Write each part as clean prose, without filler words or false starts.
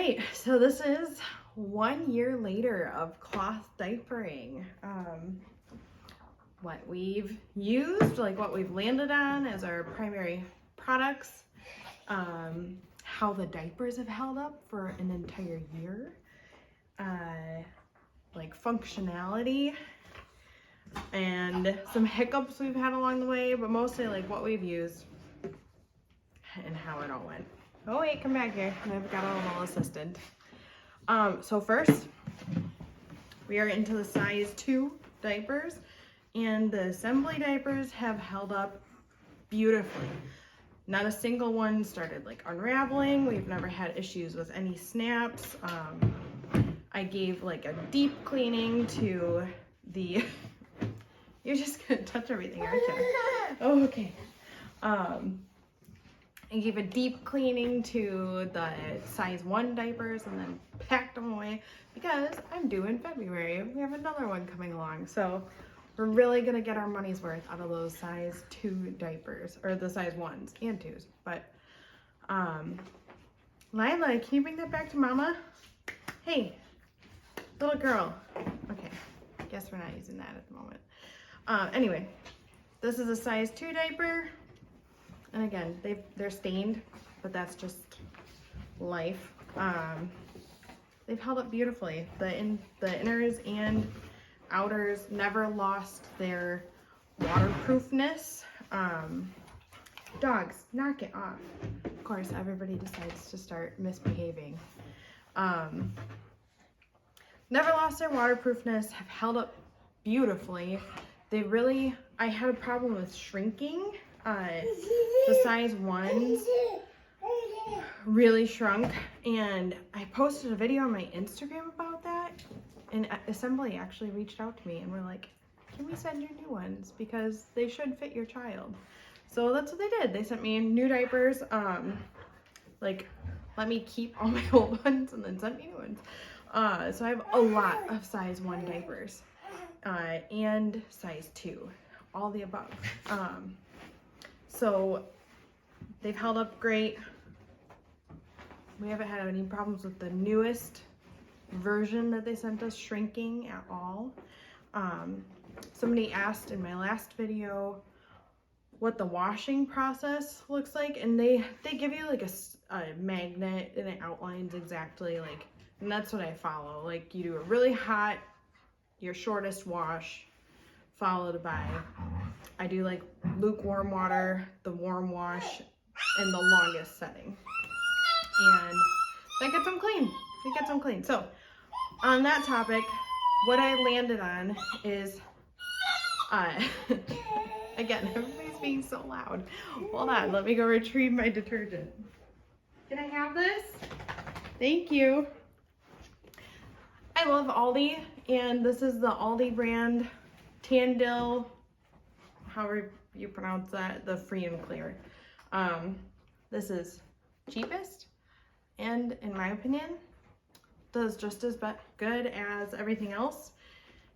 right, so this is 1 year later of cloth diapering. What we've used, like what we've landed on as our primary products, how the diapers have held up for an entire year, like functionality, and some hiccups we've had along the way, but mostly like what we've used and how it all went. Oh wait, come back here. I've got a little assistant. So first, we are into the size 2 diapers, and the Esembly diapers have held up beautifully. Not a single one started like unraveling. We've never had issues with any snaps. I gave like a deep cleaning to the, you're just gonna touch everything, aren't you? Oh, okay. I gave a deep cleaning to the size 1 diapers and then packed them away because I'm due in February. We have another one coming along. So we're really gonna get our money's worth out of those size 2 diapers, or the size 1s and 2s. But Lila, can you bring that back to Mama? Hey, little girl. Okay, guess we're not using that at the moment. Anyway, this is a size 2 diaper. And again, they're stained, but that's just life. They've held up beautifully. The inners and outers never lost their waterproofness. Dogs, knock it off. Of course, everybody decides to start misbehaving. Never lost their waterproofness, have held up beautifully. I had a problem with shrinking. The size 1s really shrunk, and I posted a video on my Instagram about that, and Esembly actually reached out to me and were like, can we send you new ones because they should fit your child? So that's what they did. They sent me new diapers, like let me keep all my old ones and then sent me new ones. So I have a lot of size 1 diapers and size 2, all the above. So they've held up great. We haven't had any problems with the newest version that they sent us shrinking at all. Somebody asked in my last video what the washing process looks like, and they give you like a magnet, and it outlines exactly like, and that's what I follow. Like you do a really hot, your shortest wash, followed by, I do like lukewarm water, the warm wash, and the longest setting. And that gets them clean. It gets them clean. So on that topic, what I landed on is, again, everybody's being so loud. Hold on, let me go retrieve my detergent. Can I have this? Thank you. I love Aldi, and this is the Aldi brand Tandil, however you pronounce that, the free and clear. This is cheapest, and in my opinion, does just as good as everything else.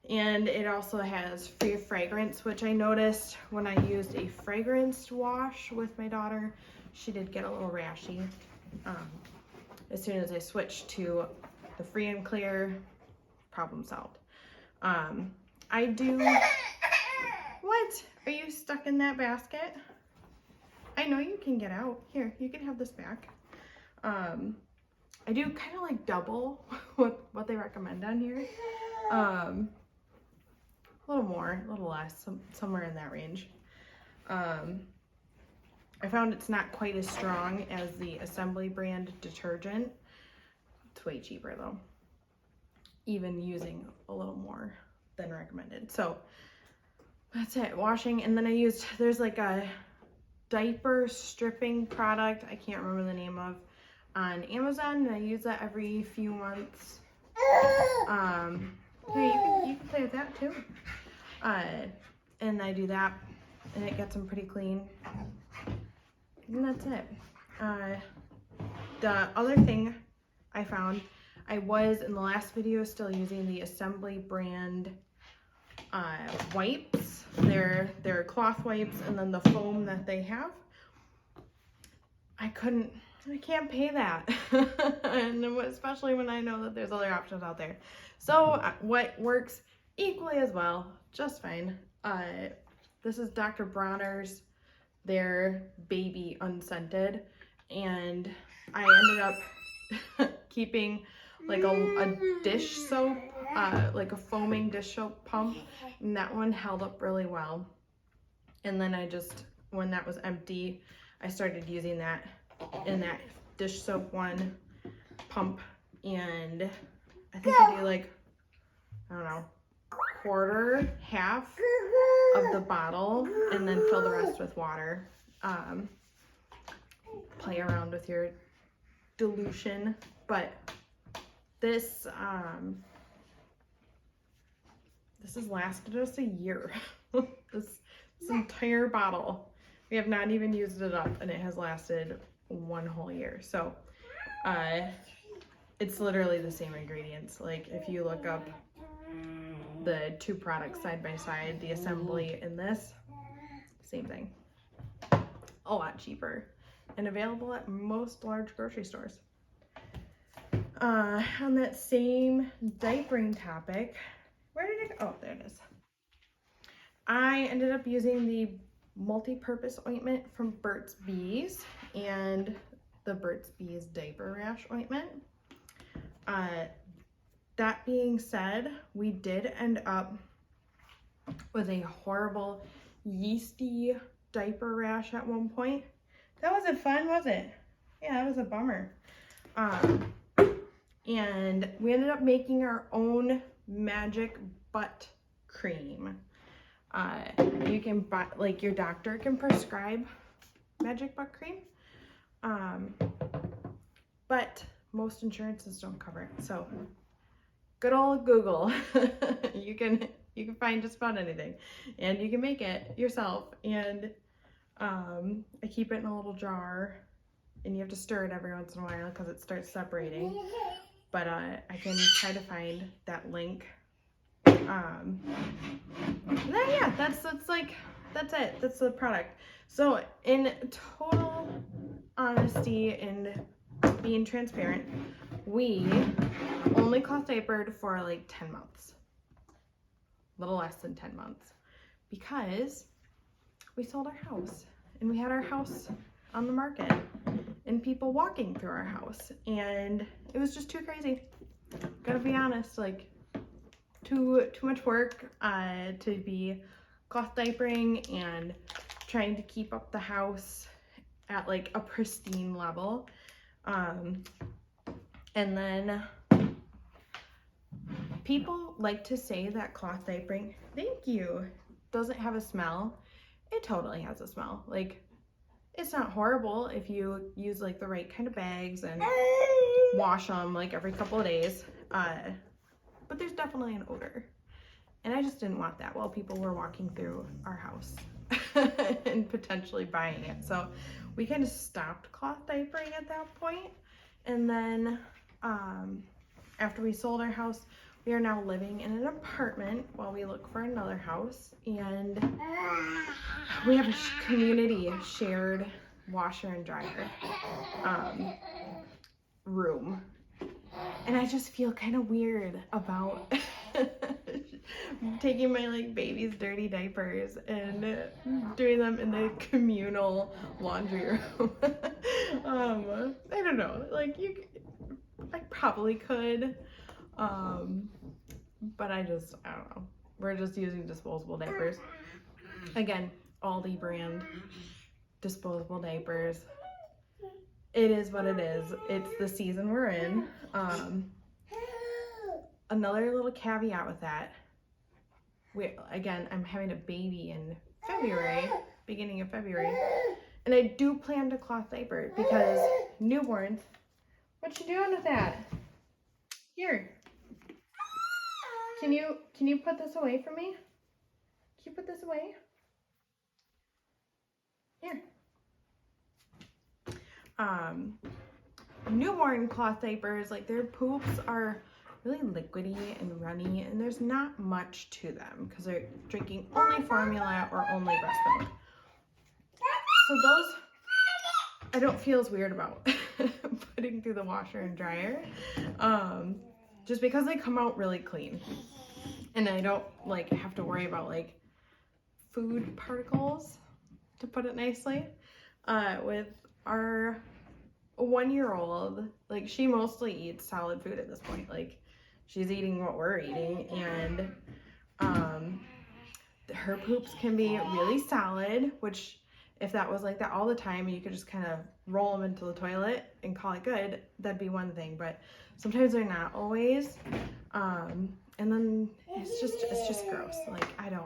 And it also has free fragrance, which I noticed when I used a fragranced wash with my daughter, she did get a little rashy. As soon as I switched to the free and clear, problem solved. I do, what? Are you stuck in that basket? I know you can get out. Here, you can have this back. I do kind of like double what they recommend on here. A little more, a little less, somewhere in that range. I found it's not quite as strong as the Esembly brand detergent. It's way cheaper though, even using a little more than recommended. So that's it, washing. And then I used, there's like a diaper stripping product, I can't remember the name of, on Amazon, and I use that every few months. Here, you can play with that too. And I do that, and it gets them pretty clean. And that's it. The other thing I found, I was in the last video still using the Esembly brand wipes. They're cloth wipes, and then the foam that they have. I couldn't I can't pay that. And especially when I know that there's other options out there. So what works equally as well, just fine. This is Dr. Bronner's, their baby unscented, and I ended up keeping like a dish soap, like a foaming dish soap pump, and that one held up really well. And then I just, when that was empty, I started using that in that dish soap one pump, and I think I do like, I don't know, quarter, half of the bottle, and then fill the rest with water. Play around with your dilution, but this has lasted us a year. this entire bottle, we have not even used it up, and it has lasted one whole year. So it's literally the same ingredients. Like if you look up the two products side by side, the Esembly and this, same thing, a lot cheaper, and available at most large grocery stores. On that same diapering topic, where did it go? Oh, there it is. I ended up using the multi-purpose ointment from Burt's Bees and the Burt's Bees diaper rash ointment. That being said, we did end up with a horrible yeasty diaper rash at one point. That wasn't fun, was it? Yeah, that was a bummer. And we ended up making our own magic butt cream. You can buy, like your doctor can prescribe magic butt cream, but most insurances don't cover it. So good old Google, you can find just about anything, and you can make it yourself. And I keep it in a little jar, and you have to stir it every once in a while because it starts separating. But I can try to find that link. Then yeah, that's it. That's the product. So in total honesty and being transparent, we only cloth diapered for like 10 months, a little less than 10 months, because we sold our house and we had our house on the market and people walking through our house, and it was just too crazy. Gotta be honest, like too much work to be cloth diapering and trying to keep up the house at like a pristine level. And then people like to say that cloth diapering, thank you, doesn't have a smell. It totally has a smell. Like, it's not horrible if you use like the right kind of bags and wash them like every couple of days. But there's definitely an odor. And I just didn't want that while people were walking through our house and potentially buying it. So we kind of stopped cloth diapering at that point. And then after we sold our house, we are now living in an apartment while we look for another house. And we have a community shared washer and dryer room. And I just feel kind of weird about taking my like baby's dirty diapers and doing them in the communal laundry room. I don't know, like I probably could, but I don't know. We're just using disposable diapers. Again, Aldi brand disposable diapers. It is what it is. It's the season we're in. Another little caveat with that. I'm having a baby in February, beginning of February, and I do plan to cloth diaper because newborns. What you doing with that? Here. Can you put this away for me? Can you put this away? Here. Newborn cloth diapers, like their poops are really liquidy and runny, and there's not much to them because they're drinking only formula or only breast milk. So I don't feel as weird about putting through the washer and dryer, just because they come out really clean, and I don't like have to worry about like food particles, to put it nicely. With our 1-year-old, like she mostly eats solid food at this point. Like she's eating what we're eating, and her poops can be really solid, which if that was like that all the time and you could just kind of roll them into the toilet and call it good, that'd be one thing, but sometimes they're not always. And then it's just gross. Like I don't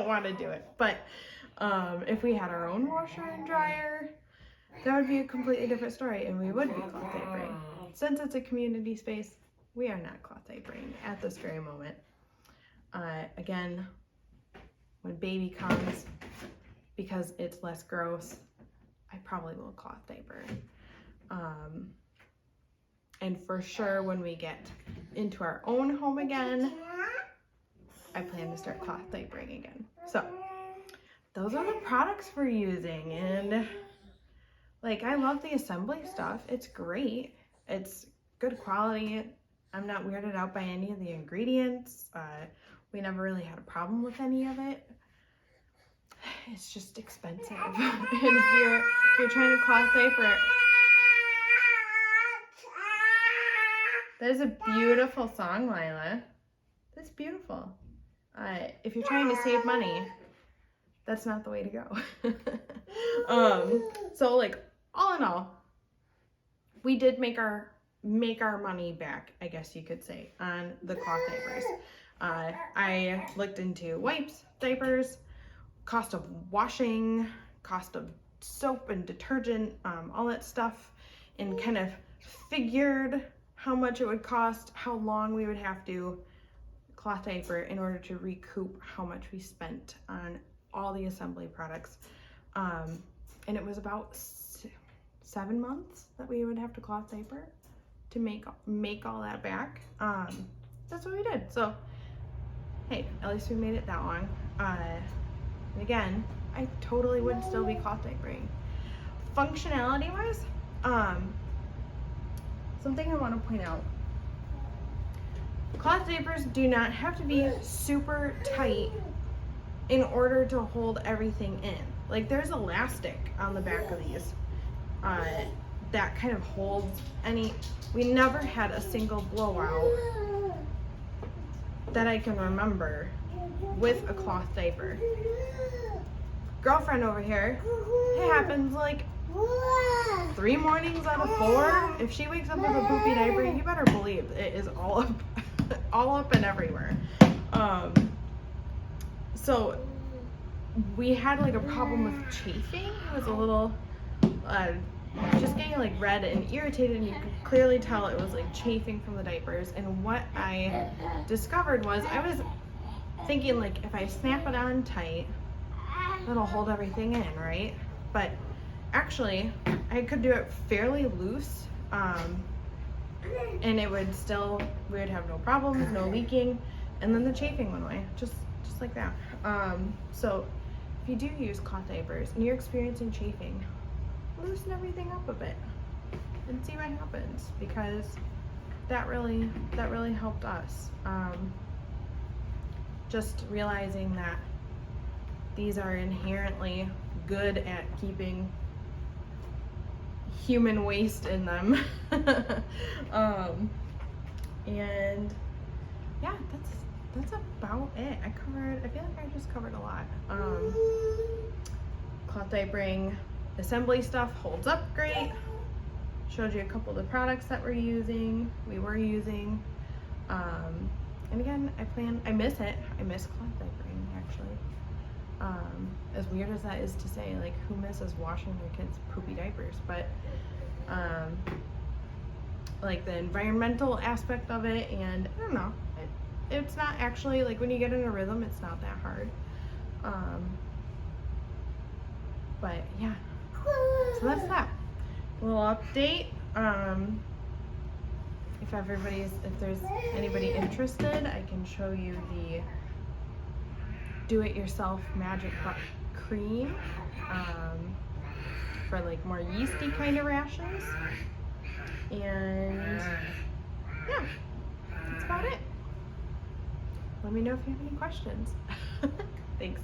want to do it. But if we had our own washer and dryer, that would be a completely different story, and we would be cloth diapering. Since it's a community space, we are not cloth diapering at this very moment. Again, when baby comes, because it's less gross, I probably will cloth diaper. And for sure, when we get into our own home again, I plan to start cloth diapering again. So those are the products we're using, and like I love the Esembly stuff. It's great. It's good quality. I'm not weirded out by any of the ingredients. We never really had a problem with any of it. It's just expensive. And if you're trying to cloth diaper, that is a beautiful song, Lila. That's beautiful. If you're trying to save money, that's not the way to go. So like all in all, we did make our money back, I guess you could say, on the cloth diapers. I looked into wipes, diapers, cost of washing, cost of soap and detergent, all that stuff, and kind of figured how much it would cost, how long we would have to cloth diaper in order to recoup how much we spent on all the Esembly products. And it was about 7 months that we would have to cloth diaper to make all that back. That's what we did. So hey, at least we made it that long. And again, I totally would still be cloth diapering. Functionality wise, something I want to point out. Cloth diapers do not have to be super tight in order to hold everything in. Like there's elastic on the back of these that kind of holds any. We never had a single blowout that I can remember with a cloth diaper. Girlfriend over here, it happens like 3 mornings out of 4. If she wakes up with a poopy diaper, you better believe it is all up and everywhere. So we had like a problem with chafing. It was a little just getting like red and irritated, and you could clearly tell it was like chafing from the diapers. And what I discovered was, I was thinking like if I snap it on tight, that'll hold everything in, right? But actually I could do it fairly loose, and it would still, we would have no problems, no leaking, and then the chafing went away, just like that. So if you do use cloth diapers and you're experiencing chafing, loosen everything up a bit and see what happens, because that really helped us. Just realizing that these are inherently good at keeping human waste in them. And yeah, that's about it. I feel like I just covered a lot. Cloth diapering, Esembly stuff holds up great. Showed you a couple of the products that we were using. And again, I miss it. I miss cloth diapering, actually. As weird as that is to say, like, who misses washing their kids' poopy diapers? But like the environmental aspect of it, and I don't know, it's not actually, like, when you get in a rhythm, it's not that hard. But yeah, so that's that. A little update. If there's anybody interested, I can show you the do-it-yourself magic butt cream. for like more yeasty kind of rashes. And yeah, that's about it. Let me know if you have any questions. Thanks.